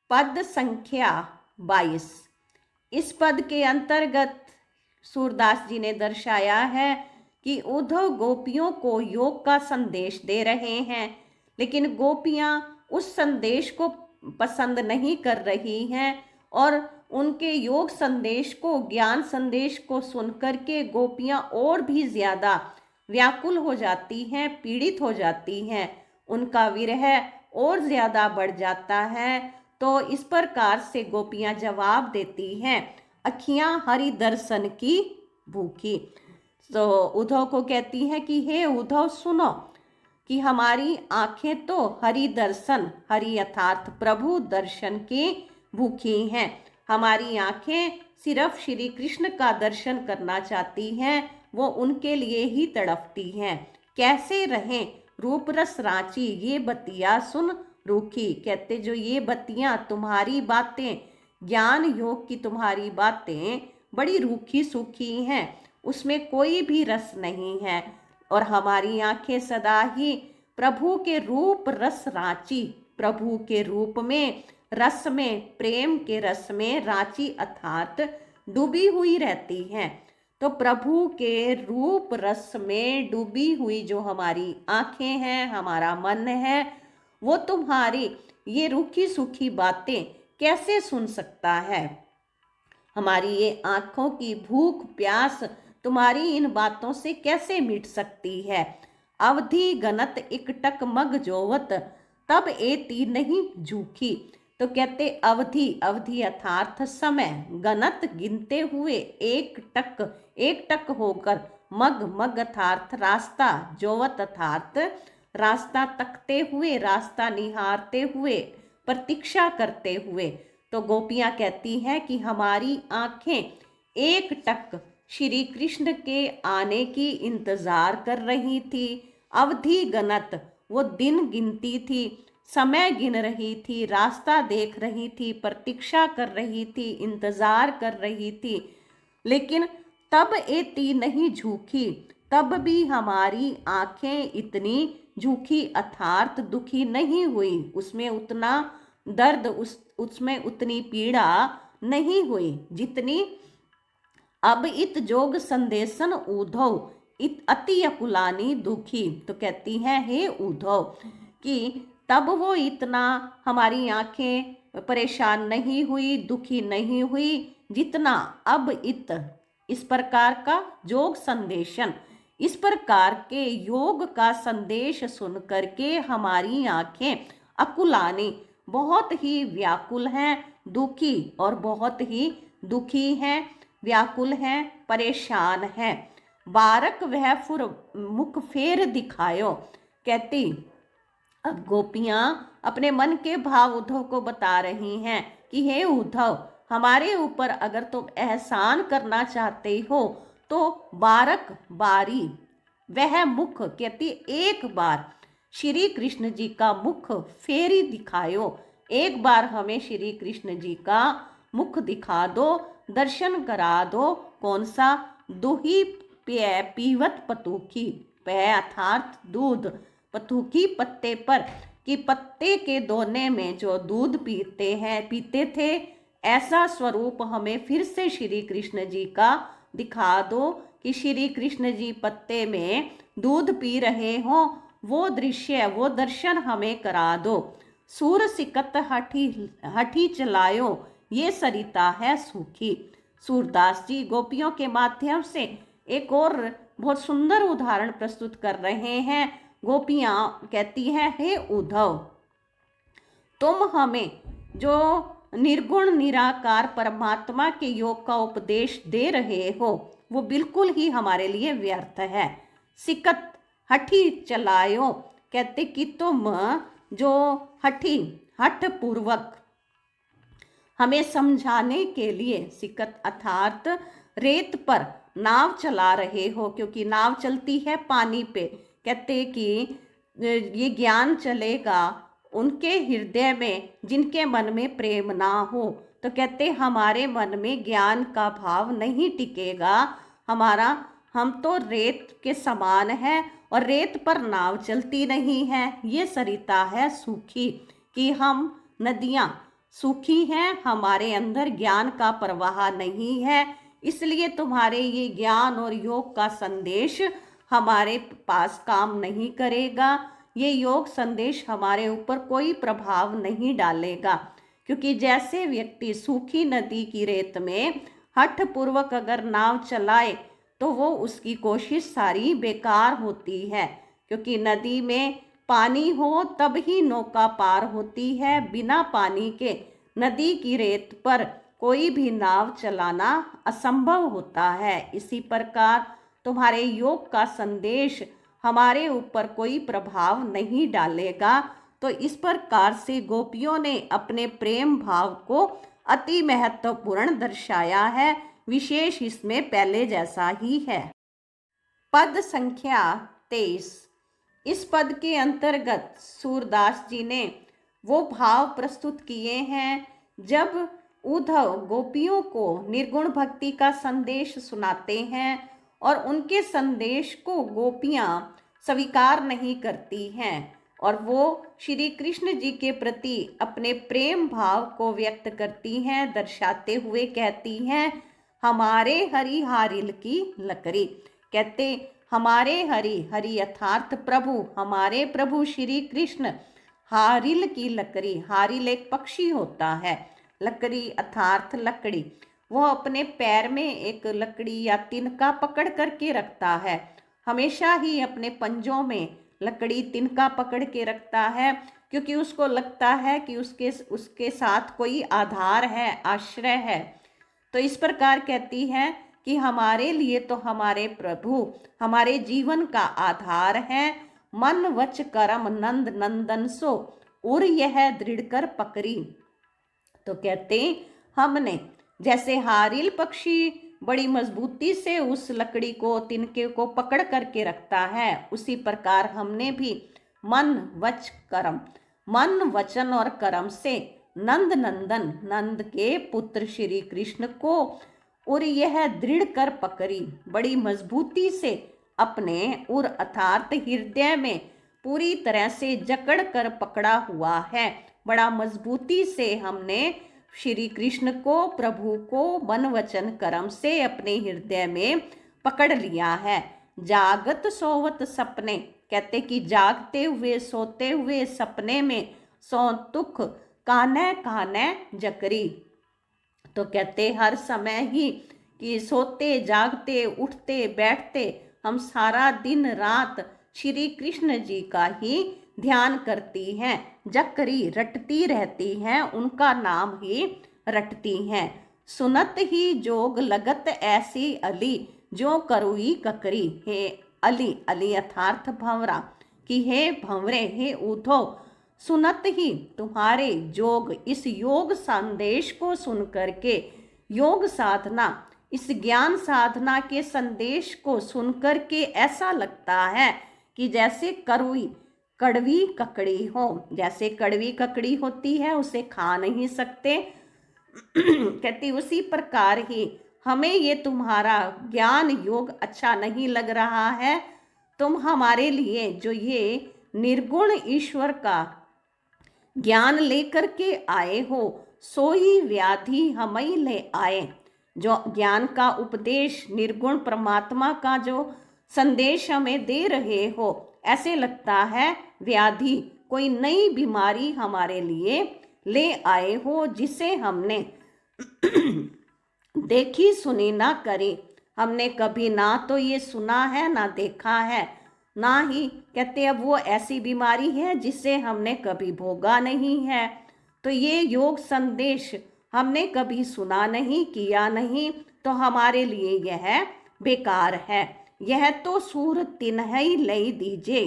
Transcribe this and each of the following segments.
पद संख्या 22। इस पद के अंतर्गत सूरदास जी ने दर्शाया है कि उद्धव गोपियों को योग का संदेश दे रहे हैं, लेकिन गोपियां उस संदेश को पसंद नहीं कर रही हैं और उनके योग संदेश को, ज्ञान संदेश को सुनकर के गोपियां और भी ज्यादा व्याकुल हो जाती हैं, पीड़ित हो जाती हैं, उनका विरह और ज्यादा बढ़ जाता है। तो इस प्रकार से गोपियां जवाब देती हैं, अखियां हरि दर्शन की भूखी। तो उद्धव को कहती हैं कि हे उद्धव सुनो कि हमारी आंखें तो हरि दर्शन, हरि अर्थात प्रभु दर्शन की भूखी हैं। हमारी आंखें सिर्फ श्री कृष्ण का दर्शन करना चाहती हैं, वो उनके लिए ही तड़पती हैं। कैसे रहें रूप रस रांची, ये बतिया सुन रूखी। कहते जो ये बतियां, तुम्हारी बातें, ज्ञान योग की तुम्हारी बातें बड़ी रूखी सूखी हैं, उसमें कोई भी रस नहीं है। और हमारी आंखें सदा ही प्रभु के रूप रस रांची, प्रभु के रूप में, रस में, प्रेम के रस में रांची अर्थात डूबी हुई रहती हैं। तो प्रभु के रूप रस में डूबी हुई जो हमारी आंखें हैं, हमारा मन है, वो तुम्हारी ये रूखी सूखी बातें कैसे सुन सकता है। हमारी ये आंखों की भूख प्यास तुम्हारी इन बातों से कैसे मिट सकती है। अवधि गनत इकटक मग जोवत, तब एती नहीं झूठी। तो कहते अवधि, अवधि अर्थात समय, गनत गिनते हुए, एक टक होकर, मग, मग अर्थात रास्ता, जोवत अर्थात रास्ता तकते हुए, रास्ता निहारते हुए, प्रतीक्षा करते हुए। तो गोपियां कहती हैं कि हमारी आंखें एक टक श्री कृष्ण के आने की इंतजार कर रही थी। अवधि गनत, वो दिन गिनती थी, समय गिन रही थी, रास्ता देख रही थी, प्रतीक्षा कर रही थी, इंतजार कर रही थी, लेकिन तब एती नहीं झूठी, तब भी हमारी आंखें इतनी झूठी अर्थात दुखी नहीं हुई, उसमें उतना दर्द, उसमें उतनी पीड़ा नहीं हुई जितनी अब इत जोग संदेशन उद्धव इत अति अकुलानी दुखी। तो कहती हैं हे उद्धव कि तब वो इतना हमारी आंखें परेशान नहीं हुई, दुखी नहीं हुई, जितना अब इस प्रकार का जोग संदेशन, इस प्रकार के योग का संदेश सुन करके हमारी आंखें अकुलानी, बहुत ही व्याकुल हैं, दुखी और बहुत ही दुखी हैं, व्याकुल हैं, परेशान हैं। बारक वह फुर मुख फेर दिखायो। कहती अब गोपियां अपने मन के भाव उद्धव को बता रही हैं कि हे उद्धव, हमारे ऊपर अगर तुम एहसान करना चाहते हो तो बारक बारी वह मुख, कहती एक बार श्री कृष्ण जी का मुख फेरी दिखायो, एक बार हमें श्री कृष्ण जी का मुख दिखा दो, दर्शन करा दो। कौन सा? दुही पीवत पतूखी, पै अर्थात दूध, पतूखी पत्ते पर, कि पत्ते के दोने में जो दूध पीते थे, ऐसा स्वरूप हमें फिर से श्री कृष्ण जी का दिखा दो कि श्री कृष्ण जी पत्ते में दूध पी रहे हों, वो दृश्य, वो दर्शन हमें करा दो। सूर सिकत हठी चलायो, ये सरिता है सूखी। सूरदास जी गोपियों के माध्यम से एक और बहुत सुंदर उदाहरण प्रस्तुत कर रहे हैं। गोपियां कहती हैं हे उद्धव, तुम हमें जो निर्गुण निराकार परमात्मा के योग का उपदेश दे रहे हो, वो बिल्कुल ही हमारे लिए व्यर्थ है। सिकत हठी चलायो, कहते कि तुम जो हठ पूर्वक हमें समझाने के लिए, सिकत अर्थात रेत पर नाव चला रहे हो, क्योंकि नाव चलती है पानी पे। कहते कि ये ज्ञान चलेगा उनके हृदय में जिनके मन में प्रेम ना हो। तो कहते हमारे मन में ज्ञान का भाव नहीं टिकेगा, हम तो रेत के समान है और रेत पर नाव चलती नहीं है, ये सरिता है सूखी। कि हम नदियाँ सुखी हैं, हमारे अंदर ज्ञान का प्रवाह नहीं है, इसलिए तुम्हारे ये ज्ञान और योग का संदेश हमारे पास काम नहीं करेगा। ये योग संदेश हमारे ऊपर कोई प्रभाव नहीं डालेगा, क्योंकि जैसे व्यक्ति सूखी नदी की रेत में हठ पूर्वक अगर नाव चलाए तो वो उसकी कोशिश सारी बेकार होती है, क्योंकि नदी में पानी हो तब ही नौका पार होती है। बिना पानी के नदी की रेत पर कोई भी नाव चलाना असंभव होता है। इसी प्रकार तुम्हारे योग का संदेश हमारे ऊपर कोई प्रभाव नहीं डालेगा। तो इस प्रकार से गोपियों ने अपने प्रेम भाव को अति महत्वपूर्ण दर्शाया है। विशेष इसमें पहले जैसा ही है। पद संख्या 23। इस पद के अंतर्गत सूरदास जी ने वो भाव प्रस्तुत किए हैं जब उद्धव गोपियों को निर्गुण भक्ति का संदेश सुनाते हैं और उनके संदेश को गोपियां स्वीकार नहीं करती हैं और वो श्री कृष्ण जी के प्रति अपने प्रेम भाव को व्यक्त करती हैं, दर्शाते हुए कहती हैं, हमारे हरि हारिल की लकड़ी। कहते हमारे हरि, हरि अर्थात प्रभु, हमारे प्रभु श्री कृष्ण हारिल की लकड़ी। हारिल एक पक्षी होता है, लकड़ी अर्थात लकड़ी। वह अपने पैर में एक लकड़ी या तिनका पकड़ करके रखता है, हमेशा ही अपने पंजों में लकड़ी तिनका पकड़ के रखता है, क्योंकि उसको लगता है कि उसके साथ कोई आधार है, आश्रय है। तो इस प्रकार कहती है कि हमारे लिए तो हमारे प्रभु हमारे जीवन का आधार है। मन वच करम नंद नंदन सो उर यह दृढ़ कर पकड़ी। तो कहते हमने जैसे हारिल पक्षी बड़ी मजबूती से उस लकड़ी को, तिनके को पकड़ करके रखता है, उसी प्रकार हमने भी मन वच कर्म, मन वचन और कर्म से नंद नंदन, नंद के पुत्र श्री कृष्ण को और यह दृढ़ कर पकड़ी, बड़ी मजबूती से अपने उर अर्थात हृदय में पूरी तरह से जकड़ कर पकड़ा हुआ है। बड़ा मजबूती से हमने श्री कृष्ण को, प्रभु को मन वचन कर्म से अपने हृदय में पकड़ लिया है। जागत सोवत सपने, कहते कि जागते हुए, सोते हुए, सपने में सो तुख काने काने जकरी। तो कहते हर समय ही कि सोते जागते उठते बैठते हम सारा दिन रात श्री कृष्ण जी का ही ध्यान करती हैं, जकरी रटती रहती हैं, उनका नाम ही रटती हैं। सुनत ही जोग लगत ऐसी अली जो करुई ककरी। हे अली, अली अर्थार्थ भंवरा, कि हे भंवरे, हे उद्धव, सुनत ही तुम्हारे जोग, इस योग संदेश को सुन करके, योग साधना, इस ज्ञान साधना के संदेश को सुन करके ऐसा लगता है कि जैसे करुई, कड़वी ककड़ी हो। जैसे कड़वी ककड़ी होती है, उसे खा नहीं सकते। कहती उसी प्रकार ही हमें ये तुम्हारा ज्ञान योग अच्छा नहीं लग रहा है। तुम हमारे लिए जो ये निर्गुण ईश्वर का ज्ञान लेकर के आए हो, सोई व्याधि हमें ले आए। जो ज्ञान का उपदेश, निर्गुण परमात्मा का जो संदेश हमें दे रहे हो, ऐसे लगता है व्याधि, कोई नई बीमारी हमारे लिए ले आए हो, जिसे हमने देखी सुनी ना करी। हमने कभी ना तो ये सुना है ना देखा है, ना ही कहते अब वो ऐसी बीमारी है जिसे हमने कभी भोगा नहीं है। तो ये योग संदेश हमने कभी सुना नहीं, किया नहीं, तो हमारे लिए यह बेकार है। यह तो सूर तिन्हई लई दीजे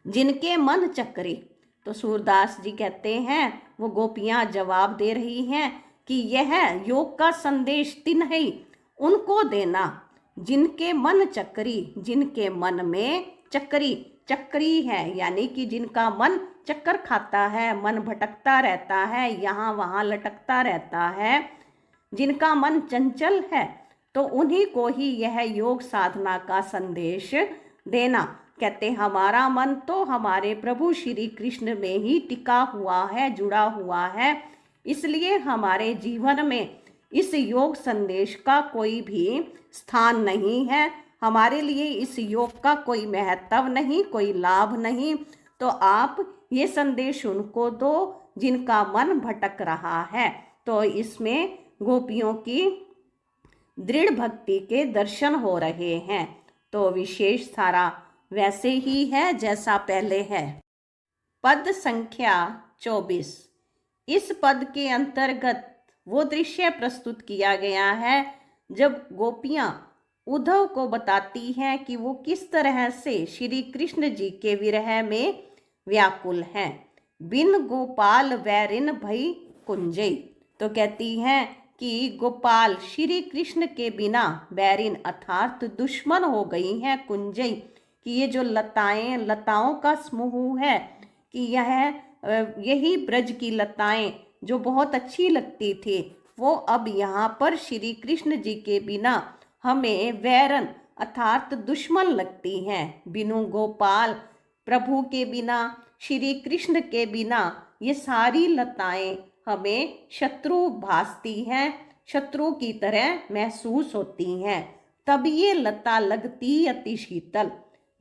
जिनके मन चक्रे। तो सूरदास जी कहते हैं, वो गोपियां जवाब दे रही हैं कि यह योग का संदेश तिन्हई उनको देना जिनके मन चक्री, जिनके मन में चक्री, चक्री है, यानी कि जिनका मन चक्कर खाता है, मन भटकता रहता है, यहाँ वहाँ लटकता रहता है, जिनका मन चंचल है, तो उन्हीं को ही यह योग साधना का संदेश देना। कहते हमारा मन तो हमारे प्रभु श्री कृष्ण में ही टिका हुआ है, जुड़ा हुआ है, इसलिए हमारे जीवन में इस योग संदेश का कोई भी स्थान नहीं है, हमारे लिए इस योग का कोई महत्व नहीं, कोई लाभ नहीं। तो आप ये संदेश उनको दो जिनका मन भटक रहा है। तो इसमें गोपियों की दृढ़ भक्ति के दर्शन हो रहे हैं। तो विशेष सारा वैसे ही है जैसा पहले है। पद संख्या 24। इस पद के अंतर्गत वो दृश्य प्रस्तुत किया गया है जब गोपियां उद्धव को बताती हैं कि वो किस तरह से श्री कृष्ण जी के विरह में व्याकुल हैं। बिन गोपाल वैरिन भई कुंजई। तो कहती हैं कि गोपाल श्री कृष्ण के बिना बैरिन अर्थात दुश्मन हो गई हैं कुंजई, कि ये जो लताएं, लताओं का समूह है, कि यही ब्रज की लताएं जो बहुत अच्छी लगती थी, वो अब यहाँ पर श्री कृष्ण जी के बिना हमें वैरन अर्थात दुश्मन लगती हैं। बिनु गोपाल, प्रभु के बिना, श्री कृष्ण के बिना ये सारी लताएं हमें शत्रु भासती हैं, शत्रु की तरह महसूस होती हैं। तब ये लता लगती अति शीतल।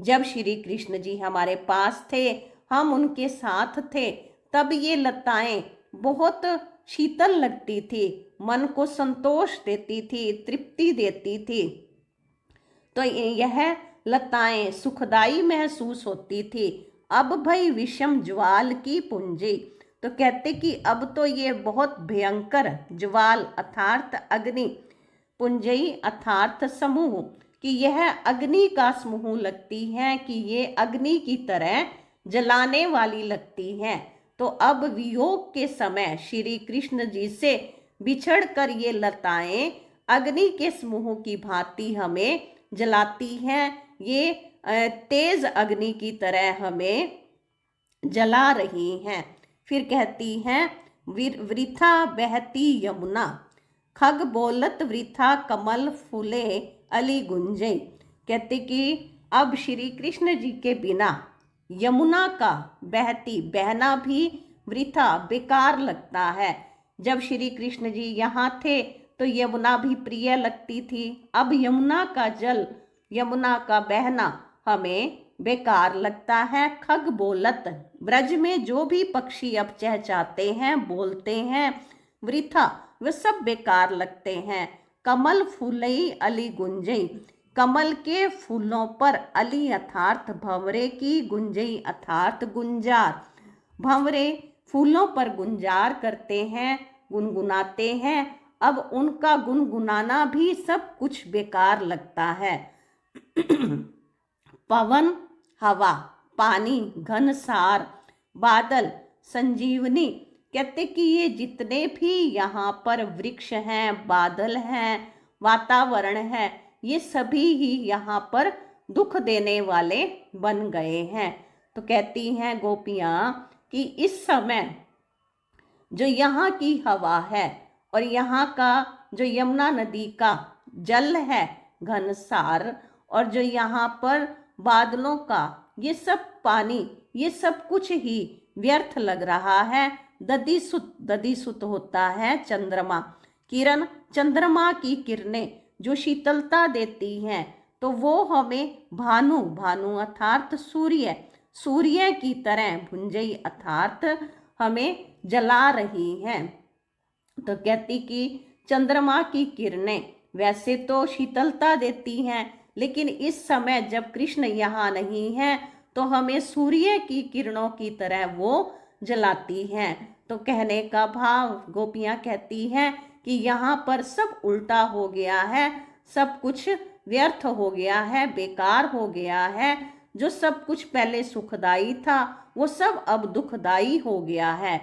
जब श्री कृष्ण जी हमारे पास थे, हम उनके साथ थे, तब ये लताएं बहुत शीतल लगती थी, मन को संतोष देती थी, तृप्ति देती थी। तो यह लताएं सुखदाई महसूस होती थी। अब भई विषम ज्वाल की पूंजी। तो कहते कि अब तो ये बहुत भयंकर ज्वाल अर्थात अग्नि, पुंजई अर्थात समूह, कि यह अग्नि का समूह लगती है, कि ये अग्नि की तरह जलाने वाली लगती हैं। तो अब वियोग के समय श्री कृष्ण जी से बिछड़कर ये लताएं अग्नि के समूह की भांति हमें जलाती हैं। ये तेज अग्नि की तरह हमें जला रही हैं। फिर कहती हैं वृथा बहती यमुना, खग बोलत वृथा कमल फूले अली गुंजई। कहते कि अब श्री कृष्ण जी के बिना यमुना का बहना भी वृथा बेकार लगता है। जब श्री कृष्ण जी यहाँ थे तो यमुना भी प्रिय लगती थी। अब यमुना का जल, यमुना का बहना हमें बेकार लगता है। खग बोलत, ब्रज में जो भी पक्षी अब चहचहाते हैं, बोलते हैं, वृथा, वे सब बेकार लगते हैं। कमल फूलई अली गुंजई, कमल के फूलों पर अली अर्थात भंवरे की, गुंजई अर्थात गुंजार, भंवरे फूलों पर गुंजार करते हैं, गुनगुनाते हैं। अब उनका गुनगुनाना भी सब कुछ बेकार लगता है। पवन, हवा, पानी, घनसार, बादल, संजीवनी। कहते कि ये जितने भी यहाँ पर वृक्ष हैं, बादल हैं, वातावरण है, ये सभी ही यहाँ पर दुख देने वाले बन गए हैं। तो कहती हैं गोपियाँ कि इस समय जो यहाँ की हवा है और यहाँ का जो यमुना नदी का जल है घनसार, और जो यहाँ पर बादलों का ये सब पानी, ये सब कुछ ही व्यर्थ लग रहा है। दधिसुत होता है चंद्रमा, किरण, चंद्रमा की किरणें जो शीतलता देती हैं, तो वो हमें भानु, भानु अर्थात सूर्य, सूर्य की तरह भुंजई अर्थात हमें जला रही हैं। तो कहती कि चंद्रमा की किरणें वैसे तो शीतलता देती हैं, लेकिन इस समय जब कृष्ण यहाँ नहीं है तो हमें सूर्य की किरणों की तरह वो जलाती हैं। तो कहने का भाव, गोपियाँ कहती हैं कि यहाँ पर सब उल्टा हो गया है, सब कुछ व्यर्थ हो गया है, बेकार हो गया है। जो सब कुछ पहले सुखदाई था वो सब अब दुखदाई हो गया है।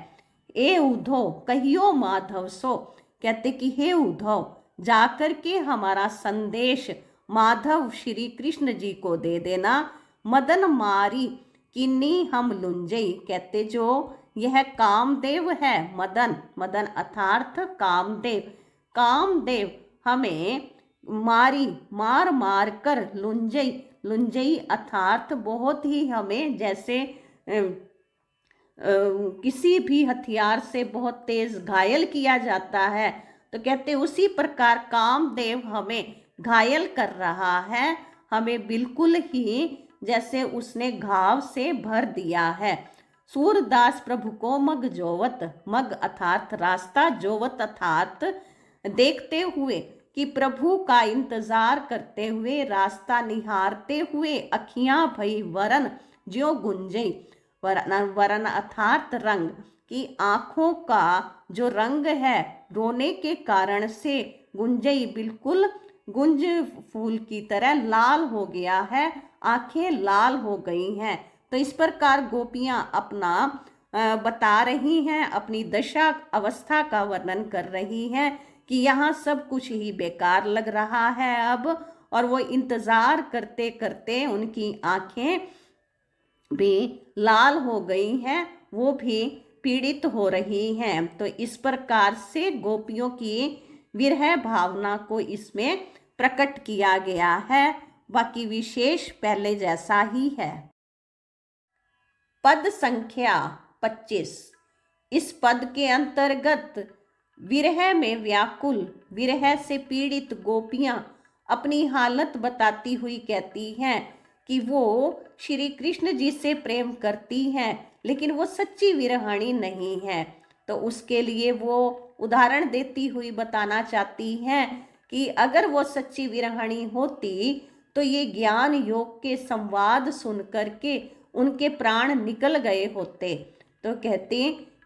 ए उद्धव कहियो माधव सो। कहते कि हे उद्धव, जाकर के हमारा संदेश माधव श्री कृष्ण जी को दे देना। मदन मारी किन्नी हम लुंजई। कहते जो यह कामदेव है, मदन, मदन अर्थात कामदेव, कामदेव हमें मार मार कर लुंजई लुंजई अर्थात बहुत ही हमें जैसे किसी भी हथियार से बहुत तेज घायल किया जाता है, तो कहते उसी प्रकार कामदेव हमें घायल कर रहा है, हमें बिल्कुल ही जैसे उसने घाव से भर दिया है। सूरदास प्रभु को मग जोवत, मग अर्थात रास्ता, जोवत अर्थात देखते हुए कि प्रभु का इंतजार करते हुए, रास्ता निहारते हुए, अखियां भई वरन ज्यो गुंजई, वरन अर्थात रंग, कि आंखों का जो रंग है रोने के कारण से गुंजई बिल्कुल गुंज फूल की तरह लाल हो गया है, आंखें लाल हो गई हैं। तो इस प्रकार गोपियां अपना बता रही हैं, अपनी दशा अवस्था का वर्णन कर रही हैं कि यहाँ सब कुछ ही बेकार लग रहा है अब, और वो इंतजार करते करते उनकी आंखें भी लाल हो गई हैं, वो भी पीड़ित हो रही हैं। तो इस प्रकार से गोपियों की विरह भावना को इसमें प्रकट किया गया है, बाकी विशेष पहले जैसा ही है। पद संख्या 25। इस पद के अंतर्गत विरह में व्याकुल, विरह से पीड़ित गोपियां अपनी हालत बताती हुई कहती हैं कि वो श्री कृष्ण जी से प्रेम करती हैं, लेकिन वो सच्ची विरहाणी नहीं है। तो उसके लिए वो उदाहरण देती हुई बताना चाहती हैं कि अगर वो सच्ची विरहाणी होती तो ये ज्ञान योग के संवाद सुन करके उनके प्राण निकल गए होते। तो कहते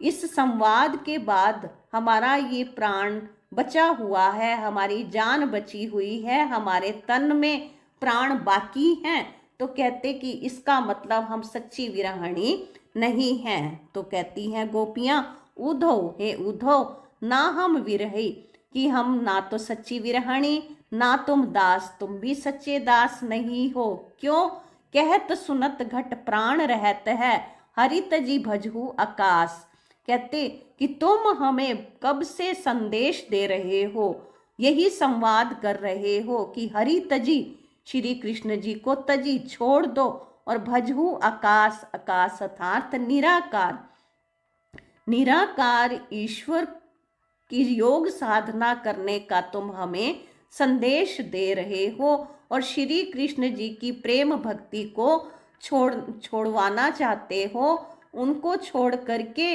इस संवाद के बाद हमारा ये प्राण बचा हुआ है, हमारी जान बची हुई है, हमारे तन में प्राण बाकी हैं। तो कहते कि इसका मतलब हम सच्ची विरहाणी नहीं हैं। तो कहती हैं गोपियां, उद्धव हे उद्धव, ना हम विरही, कि हम ना तो सच्ची विरहाणी, ना तुम दास, तुम भी सच्चे दास नहीं हो। क्यों? कहत सुनत घट प्राण रहत है, हरित जी भजहु आकाश। कहते कि तुम हमें कब से संदेश दे रहे हो, यही संवाद कर रहे हो कि हरि तजी, श्री कृष्ण जी को तजी छोड़ दो, और भजहु आकाश, आकाश अर्थात निराकार, निराकार ईश्वर की योग साधना करने का तुम हमें संदेश दे रहे हो, और श्री कृष्ण जी की प्रेम भक्ति को छोड़वाना चाहते हो। उनको छोड़ करके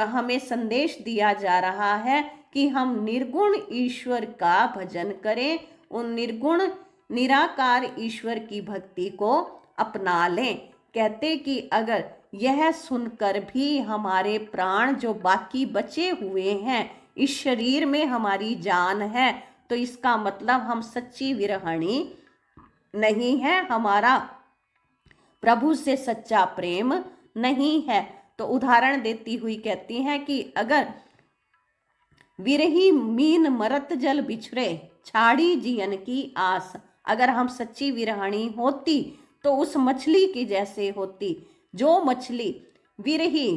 हमें संदेश दिया जा रहा है कि हम निर्गुण ईश्वर का भजन करें, उन निर्गुण निराकार ईश्वर की भक्ति को अपना लें। कहते कि अगर यह सुनकर भी हमारे प्राण जो बाकी बचे हुए हैं, इस शरीर में हमारी जान है, तो इसका मतलब हम सच्ची विरहाणी नहीं है, हमारा प्रभु से सच्चा प्रेम नहीं है। तो उदाहरण देती हुई कहती हैं कि अगर विरही मीन मरत जल बिछरे, छाड़ी जियन की आस, अगर हम सच्ची विरहाणी होती तो उस मछली की जैसे होती, जो मछली विरही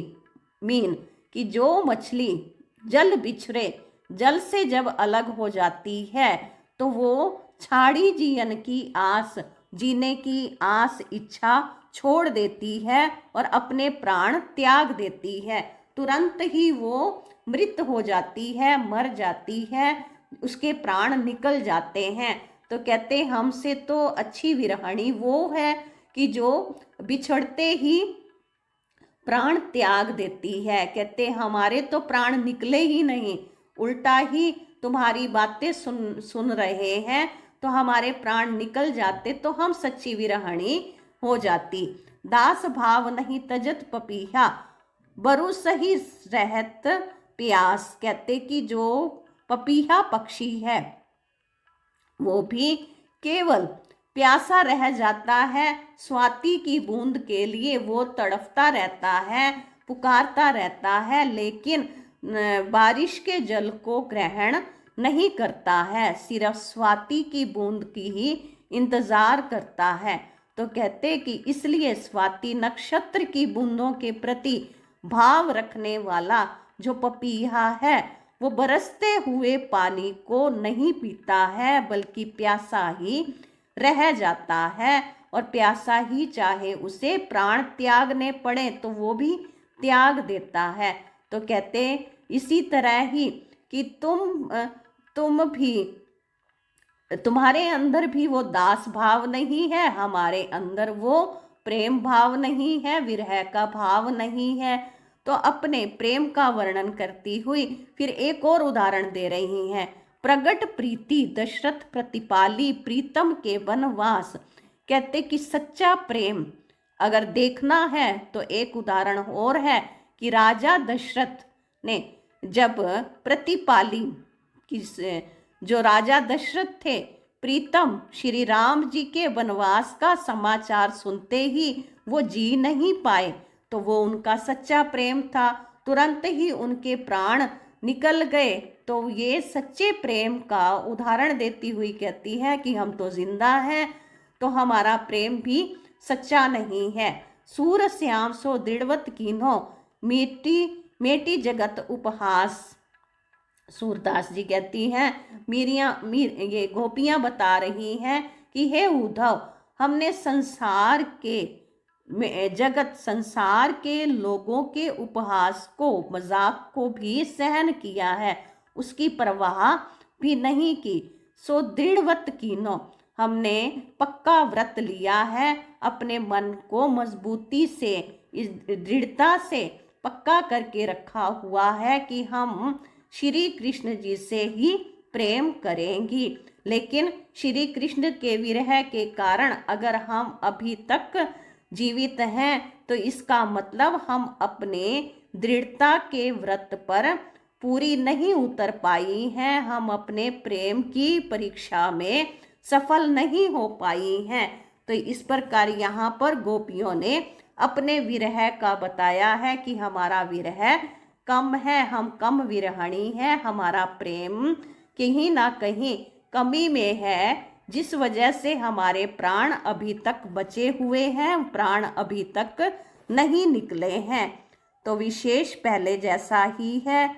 मीन की जो मछली जल बिछरे, जल से जब अलग हो जाती है तो वो छाड़ी जीवन की आस, जीने की आस इच्छा छोड़ देती है और अपने प्राण त्याग देती है। तुरंत ही वो मृत हो जाती है, मर जाती है, उसके प्राण निकल जाते हैं। तो कहते हमसे तो अच्छी विरहाणी वो है कि जो बिछड़ते ही प्राण त्याग देती है। कहते हमारे तो प्राण निकले ही नहीं, उल्टा ही तुम्हारी बातें सुन रहे हैं तो हमारे प्राण निकल जाते, तो हम सच्ची विरहाणी हो जाती। दास भाव नहीं तजत पपीहा, बरु सही रहत प्यास। कहते कि जो पपीहा पक्षी है वो भी केवल प्यासा रह जाता है, स्वाति की बूंद के लिए वो तड़फता रहता है, पुकारता रहता है, लेकिन बारिश के जल को ग्रहण नहीं करता है, सिर्फ स्वाति की बूंद की ही इंतजार करता है। तो कहते कि इसलिए स्वाति नक्षत्र की बूंदों के प्रति भाव रखने वाला जो पपीहा है वो बरसते हुए पानी को नहीं पीता है, बल्कि प्यासा ही रह जाता है, और प्यासा ही चाहे उसे प्राण त्यागने पड़े तो वो भी त्याग देता है। तो कहते इसी तरह ही कि तुम भी, तुम्हारे अंदर भी वो दास भाव नहीं है, हमारे अंदर वो प्रेम भाव नहीं है, विरह का भाव नहीं है। तो अपने प्रेम का वर्णन करती हुई फिर एक और उदाहरण दे रही हैं। प्रगट प्रीति दशरथ प्रतिपाली प्रीतम के वनवास। कहते कि सच्चा प्रेम अगर देखना है तो एक उदाहरण और है कि राजा दशरथ ने जब प्रतिपाली किस जो राजा दशरथ थे, प्रीतम श्री राम जी के वनवास का समाचार सुनते ही वो जी नहीं पाए, तो वो उनका सच्चा प्रेम था। तुरंत ही उनके प्राण निकल गए। तो ये सच्चे प्रेम का उदाहरण देती हुई कहती है कि हम तो जिंदा हैं, तो हमारा प्रेम भी सच्चा नहीं है। सूर श्याम सो दृढ़वत कीन्हो, मेटी मेटी जगत उपहास। सूरदास जी कहती हैं, ये गोपियां बता रही हैं कि हे उद्धव, हमने संसार के संसार के लोगों के उपहास को, मजाक को भी सहन किया है, उसकी परवाह भी नहीं की। सो दृढ़वत कीनो, हमने पक्का व्रत लिया है, अपने मन को मजबूती से, इस दृढ़ता से पक्का करके रखा हुआ है कि हम श्री कृष्ण जी से ही प्रेम करेंगी। लेकिन श्री कृष्ण के विरह के कारण अगर हम अभी तक जीवित हैं तो इसका मतलब हम अपने दृढ़ता के व्रत पर पूरी नहीं उतर पाई हैं, हम अपने प्रेम की परीक्षा में सफल नहीं हो पाई हैं। तो इस प्रकार यहाँ पर गोपियों ने अपने विरह का बताया है कि हमारा विरह कम है, हम कम विरहणी हैं, हमारा प्रेम कहीं ना कहीं कमी में है, जिस वजह से हमारे प्राण अभी तक बचे हुए हैं, प्राण अभी तक नहीं निकले हैं। तो विशेष पहले जैसा ही है।